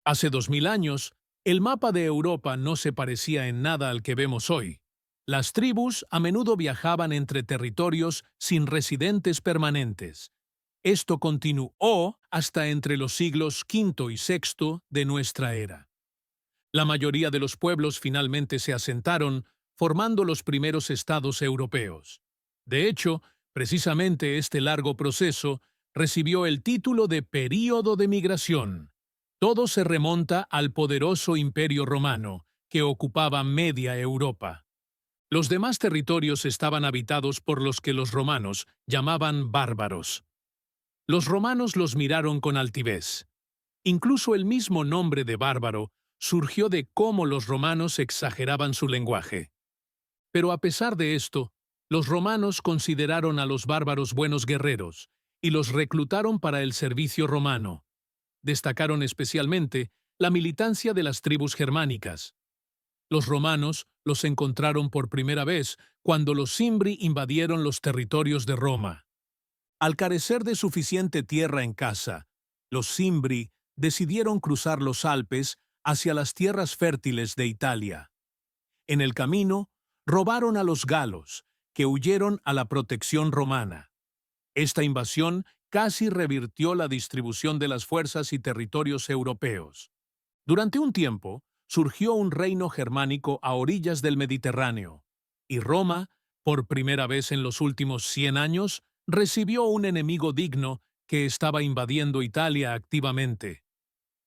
Hace 2000 años, el mapa de Europa no se parecía en nada al que vemos hoy. Las tribus a menudo viajaban entre territorios sin residentes permanentes. Esto continuó hasta entre los siglos V y VI de nuestra era. La mayoría de los pueblos finalmente se asentaron, formando los primeros estados europeos. De hecho, precisamente este largo proceso recibió el título de período de migración. Todo se remonta al poderoso Imperio Romano, que ocupaba media Europa. Los demás territorios estaban habitados por los que los romanos llamaban bárbaros. Los romanos los miraron con altivez. Incluso el mismo nombre de bárbaro surgió de cómo los romanos exageraban su lenguaje. Pero a pesar de esto, los romanos consideraron a los bárbaros buenos guerreros y los reclutaron para el servicio romano. Destacaron especialmente la militancia de las tribus germánicas. Los romanos los encontraron por primera vez cuando los Cimbri invadieron los territorios de Roma. Al carecer de suficiente tierra en casa, los Cimbri decidieron cruzar los Alpes hacia las tierras fértiles de Italia. En el camino, robaron a los galos, que huyeron a la protección romana. Esta invasión casi revirtió la distribución de las fuerzas y territorios europeos. Durante un tiempo, surgió un reino germánico a orillas del Mediterráneo, y Roma, por primera vez en los últimos 100 años, recibió un enemigo digno que estaba invadiendo Italia activamente.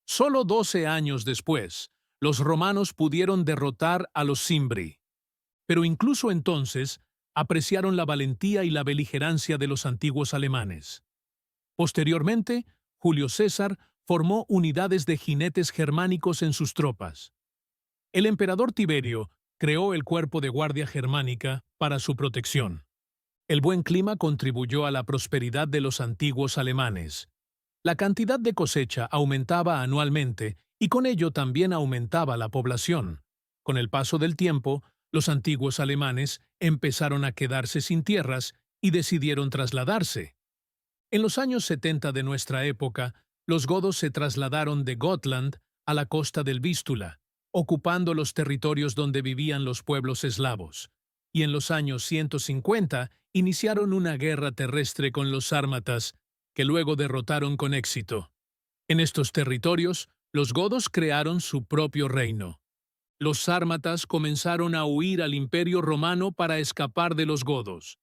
Solo 12 años después, los romanos pudieron derrotar a los Cimbri. Pero incluso entonces, apreciaron la valentía y la beligerancia de los antiguos alemanes. Posteriormente, Julio César formó unidades de jinetes germánicos en sus tropas. El emperador Tiberio creó el cuerpo de guardia germánica para su protección. El buen clima contribuyó a la prosperidad de los antiguos alemanes. La cantidad de cosecha aumentaba anualmente y con ello también aumentaba la población. Con el paso del tiempo, los antiguos alemanes empezaron a quedarse sin tierras y decidieron trasladarse. En los años 70 de nuestra época, los godos se trasladaron de Gotland a la costa del Vístula, ocupando los territorios donde vivían los pueblos eslavos. Y en los años 150 iniciaron una guerra terrestre con los sármatas, que luego derrotaron con éxito. En estos territorios, los godos crearon su propio reino. Los sármatas comenzaron a huir al Imperio Romano para escapar de los godos,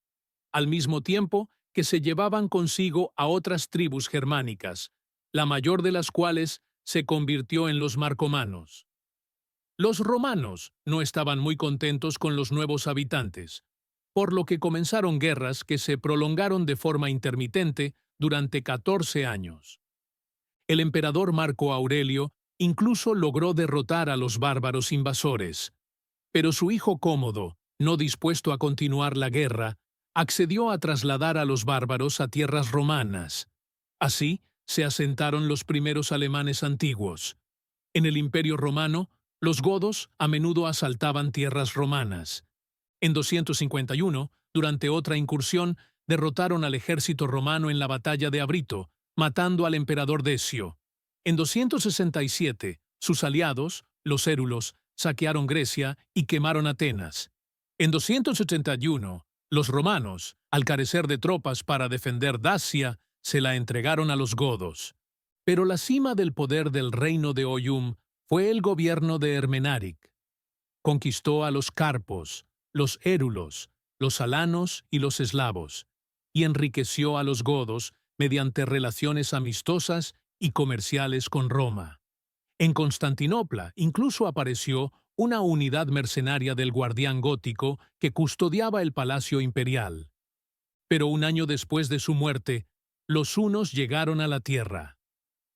al mismo tiempo que se llevaban consigo a otras tribus germánicas, la mayor de las cuales se convirtió en los marcomanos. Los romanos no estaban muy contentos con los nuevos habitantes, por lo que comenzaron guerras que se prolongaron de forma intermitente durante 14 años. El emperador Marco Aurelio incluso logró derrotar a los bárbaros invasores, pero su hijo Cómodo, no dispuesto a continuar la guerra, accedió a trasladar a los bárbaros a tierras romanas. Así se asentaron los primeros alemanes antiguos. En el Imperio Romano, los godos a menudo asaltaban tierras romanas. En 251, durante otra incursión, derrotaron al ejército romano en la batalla de Abrito, matando al emperador Decio. En 267, sus aliados, los érulos, saquearon Grecia y quemaron Atenas. En 281, los romanos, al carecer de tropas para defender Dacia, se la entregaron a los godos. Pero la cima del poder del reino de Oyum fue el gobierno de Ermenaric. Conquistó a los carpos, los érulos, los alanos y los eslavos, y enriqueció a los godos mediante relaciones amistosas y comerciales con Roma. En Constantinopla incluso apareció una unidad mercenaria del guardián gótico que custodiaba el palacio imperial. Pero un año después de su muerte, los hunos llegaron a la tierra.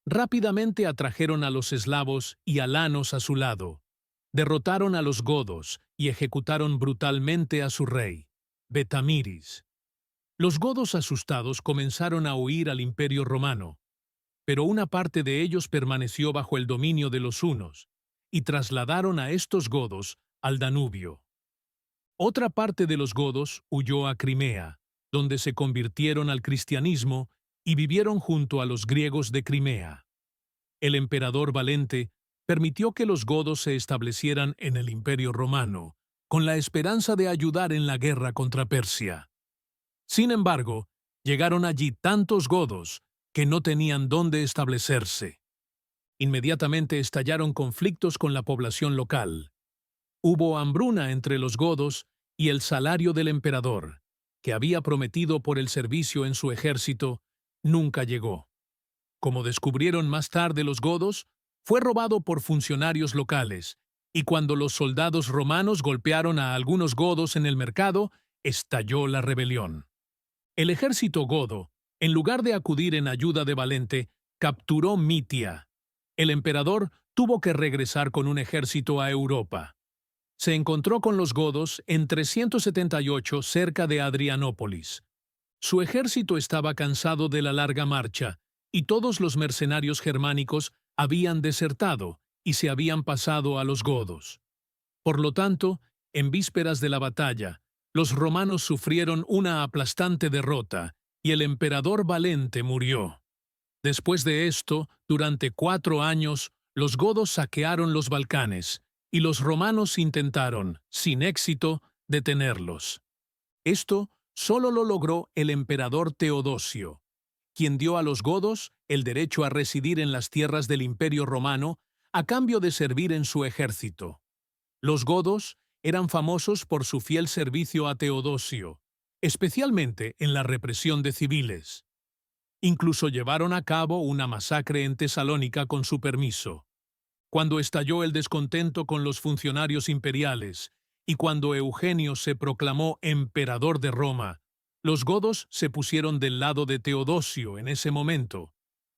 Rápidamente atrajeron a los eslavos y alanos a su lado. Derrotaron a los godos y ejecutaron brutalmente a su rey, Betamiris. Los godos asustados comenzaron a huir al Imperio Romano, pero una parte de ellos permaneció bajo el dominio de los hunos y trasladaron a estos godos al Danubio. Otra parte de los godos huyó a Crimea, donde se convirtieron al cristianismo y vivieron junto a los griegos de Crimea. el emperador Valente permitió que los godos se establecieran en el Imperio Romano, con la esperanza de ayudar en la guerra contra Persia. Sin embargo, llegaron allí tantos godos que no tenían dónde establecerse. Inmediatamente estallaron conflictos con la población local. Hubo hambruna entre los godos y el salario del emperador, que había prometido por el servicio en su ejército, nunca llegó. Como descubrieron más tarde los godos, fue robado por funcionarios locales, y cuando los soldados romanos golpearon a algunos godos en el mercado, estalló la rebelión. El ejército godo, en lugar de acudir en ayuda de Valente, capturó Mitia. El emperador tuvo que regresar con un ejército a Europa. Se encontró con los godos en 378 cerca de Adrianópolis. Su ejército estaba cansado de la larga marcha, y todos los mercenarios germánicos habían desertado y se habían pasado a los godos. Por lo tanto, en vísperas de la batalla, los romanos sufrieron una aplastante derrota y el emperador Valente murió. Después de esto, durante 4 años, los godos saquearon los Balcanes y los romanos intentaron, sin éxito, detenerlos. Esto solo lo logró el emperador Teodosio, quien dio a los godos el derecho a residir en las tierras del Imperio Romano a cambio de servir en su ejército. Los godos eran famosos por su fiel servicio a Teodosio, especialmente en la represión de civiles. Incluso llevaron a cabo una masacre en Tesalónica con su permiso. Cuando estalló el descontento con los funcionarios imperiales y cuando Eugenio se proclamó emperador de Roma, los godos se pusieron del lado de Teodosio en ese momento.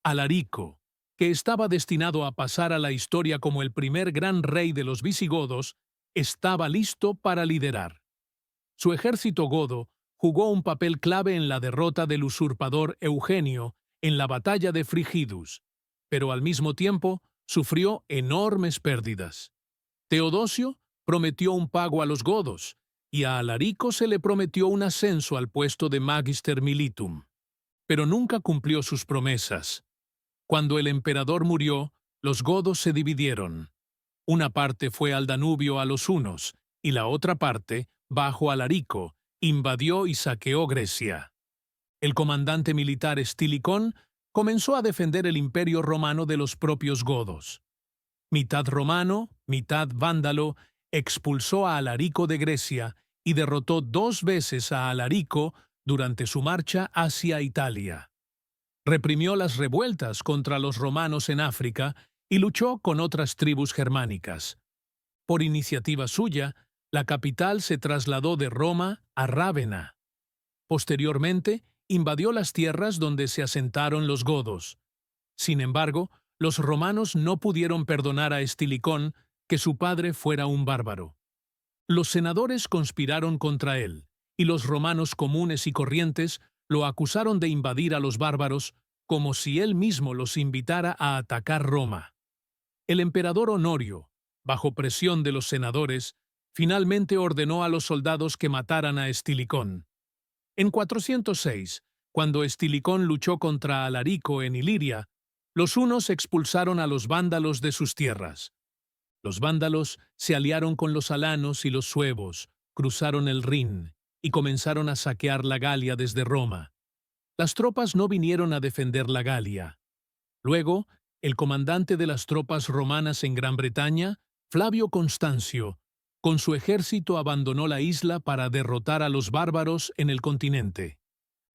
Alarico, que estaba destinado a pasar a la historia como el primer gran rey de los visigodos, estaba listo para liderar. Su ejército godo jugó un papel clave en la derrota del usurpador Eugenio en la batalla de Frigidus, pero al mismo tiempo sufrió enormes pérdidas. Teodosio prometió un pago a los godos, y a Alarico se le prometió un ascenso al puesto de Magister Militum. Pero nunca cumplió sus promesas. Cuando el emperador murió, los godos se dividieron. Una parte fue al Danubio a los hunos, y la otra parte, bajo Alarico, invadió y saqueó Grecia. El comandante militar Estilicón comenzó a defender el imperio romano de los propios godos. Mitad romano, mitad vándalo, expulsó a Alarico de Grecia y derrotó 2 veces a Alarico durante su marcha hacia Italia. Reprimió las revueltas contra los romanos en África y luchó con otras tribus germánicas. Por iniciativa suya, la capital se trasladó de Roma a Rávena. Posteriormente, invadió las tierras donde se asentaron los godos. Sin embargo, los romanos no pudieron perdonar a Estilicón que su padre fuera un bárbaro. Los senadores conspiraron contra él, y los romanos comunes y corrientes lo acusaron de invadir a los bárbaros como si él mismo los invitara a atacar Roma. El emperador Honorio, bajo presión de los senadores, finalmente ordenó a los soldados que mataran a Estilicón. En 406, cuando Estilicón luchó contra Alarico en Iliria, los hunos expulsaron a los vándalos de sus tierras. Los vándalos se aliaron con los alanos y los suevos, cruzaron el Rin y comenzaron a saquear la Galia desde Roma. Las tropas no vinieron a defender la Galia. Luego, el comandante de las tropas romanas en Gran Bretaña, Flavio Constancio, con su ejército abandonó la isla para derrotar a los bárbaros en el continente.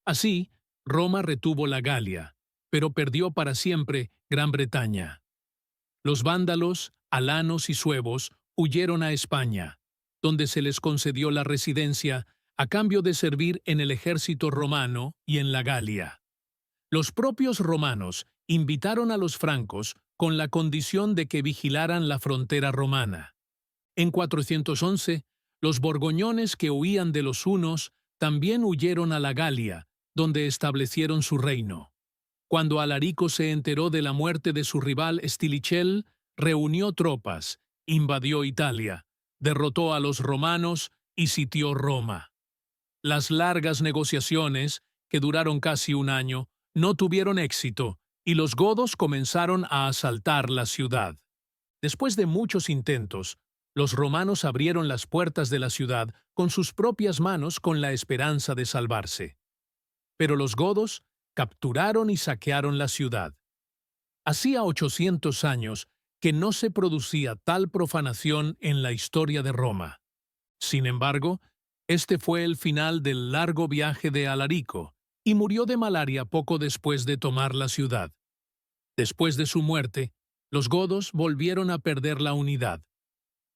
Así, Roma retuvo la Galia, pero perdió para siempre Gran Bretaña. Los vándalos, alanos y suevos huyeron a España, donde se les concedió la residencia a cambio de servir en el ejército romano y en la Galia. Los propios romanos invitaron a los francos con la condición de que vigilaran la frontera romana. En 411, los borgoñones que huían de los hunos también huyeron a la Galia, donde establecieron su reino. Cuando Alarico se enteró de la muerte de su rival Stilichel, reunió tropas, invadió Italia, derrotó a los romanos y sitió Roma. Las largas negociaciones, que duraron casi un año, no tuvieron éxito y los godos comenzaron a asaltar la ciudad. Después de muchos intentos, los romanos abrieron las puertas de la ciudad con sus propias manos con la esperanza de salvarse. Pero los godos capturaron y saquearon la ciudad. Hacía 800 años que no se producía tal profanación en la historia de Roma. Sin embargo, este fue el final del largo viaje de Alarico, y murió de malaria poco después de tomar la ciudad. Después de su muerte, los godos volvieron a perder la unidad.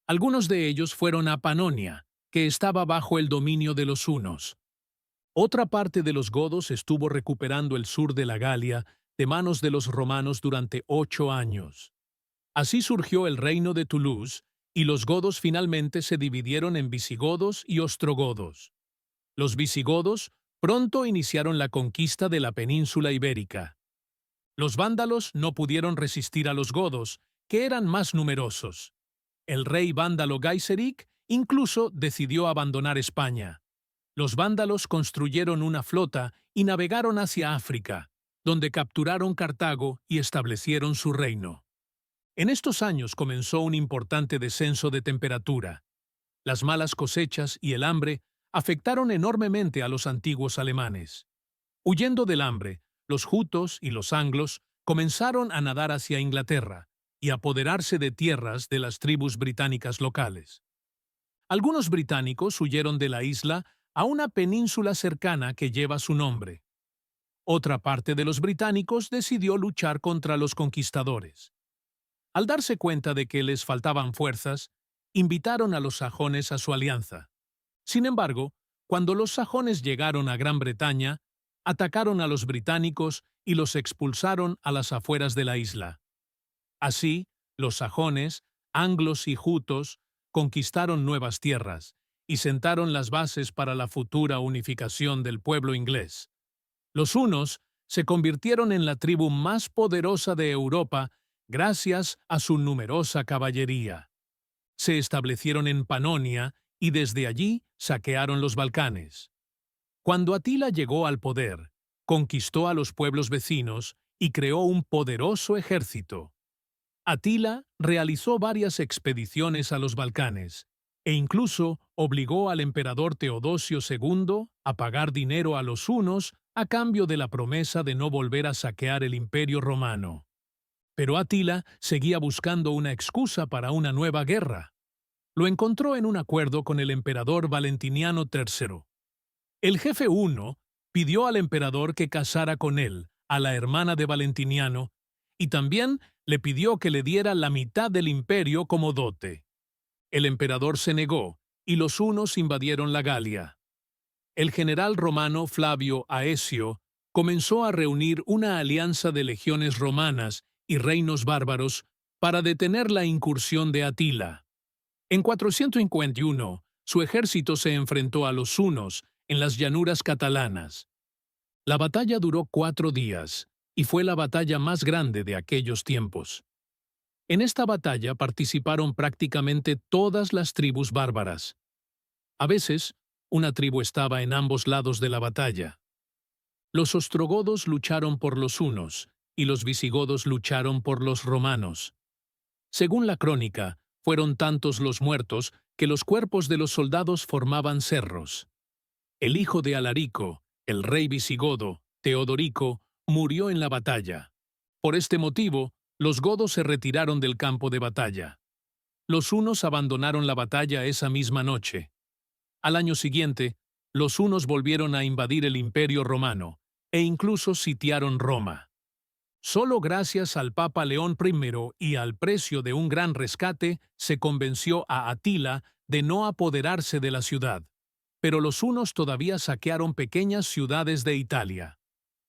Algunos de ellos fueron a Panonia, que estaba bajo el dominio de los hunos. Otra parte de los godos estuvo recuperando el sur de la Galia de manos de los romanos durante 8 años. Así surgió el reino de Toulouse, y los godos finalmente se dividieron en visigodos y ostrogodos. Los visigodos pronto iniciaron la conquista de la península ibérica. Los vándalos no pudieron resistir a los godos, que eran más numerosos. El rey vándalo Gaiseric incluso decidió abandonar España. Los vándalos construyeron una flota y navegaron hacia África, donde capturaron Cartago y establecieron su reino. En estos años comenzó un importante descenso de temperatura. Las malas cosechas y el hambre afectaron enormemente a los antiguos alemanes. Huyendo del hambre, los jutos y los anglos comenzaron a nadar hacia Inglaterra y apoderarse de tierras de las tribus británicas locales. Algunos británicos huyeron de la isla a una península cercana que lleva su nombre. Otra parte de los británicos decidió luchar contra los conquistadores. Al darse cuenta de que les faltaban fuerzas, invitaron a los sajones a su alianza. Sin embargo, cuando los sajones llegaron a Gran Bretaña, atacaron a los británicos y los expulsaron a las afueras de la isla. Así, los sajones, anglos y jutos conquistaron nuevas tierras y sentaron las bases para la futura unificación del pueblo inglés. Los hunos se convirtieron en la tribu más poderosa de Europa gracias a su numerosa caballería. Se establecieron en Panonia y desde allí saquearon los Balcanes. Cuando Atila llegó al poder, conquistó a los pueblos vecinos y creó un poderoso ejército. Atila realizó varias expediciones a los Balcanes e incluso obligó al emperador Teodosio II a pagar dinero a los hunos a cambio de la promesa de no volver a saquear el Imperio Romano. Pero Atila seguía buscando una excusa para una nueva guerra. Lo encontró en un acuerdo con el emperador Valentiniano III. El jefe huno pidió al emperador que casara con él a la hermana de Valentiniano y también le pidió que le diera la mitad del imperio como dote. El emperador se negó y los hunos invadieron la Galia. El general romano Flavio Aecio comenzó a reunir una alianza de legiones romanas y reinos bárbaros para detener la incursión de Atila. En 451, su ejército se enfrentó a los hunos en las llanuras catalanas. La batalla duró 4 días y fue la batalla más grande de aquellos tiempos. En esta batalla participaron prácticamente todas las tribus bárbaras. A veces, una tribu estaba en ambos lados de la batalla. Los ostrogodos lucharon por los hunos y los visigodos lucharon por los romanos. Según la crónica, fueron tantos los muertos que los cuerpos de los soldados formaban cerros. El hijo de Alarico, el rey visigodo, Teodorico, murió en la batalla. Por este motivo, los godos se retiraron del campo de batalla. Los hunos abandonaron la batalla esa misma noche. Al año siguiente, los hunos volvieron a invadir el Imperio Romano e incluso sitiaron Roma. Solo gracias al Papa León I y al precio de un gran rescate se convenció a Atila de no apoderarse de la ciudad. Pero los hunos todavía saquearon pequeñas ciudades de Italia.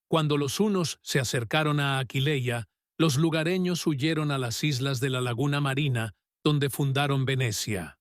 Cuando los hunos se acercaron a Aquileia, los lugareños huyeron a las islas de la Laguna Marina, donde fundaron Venecia.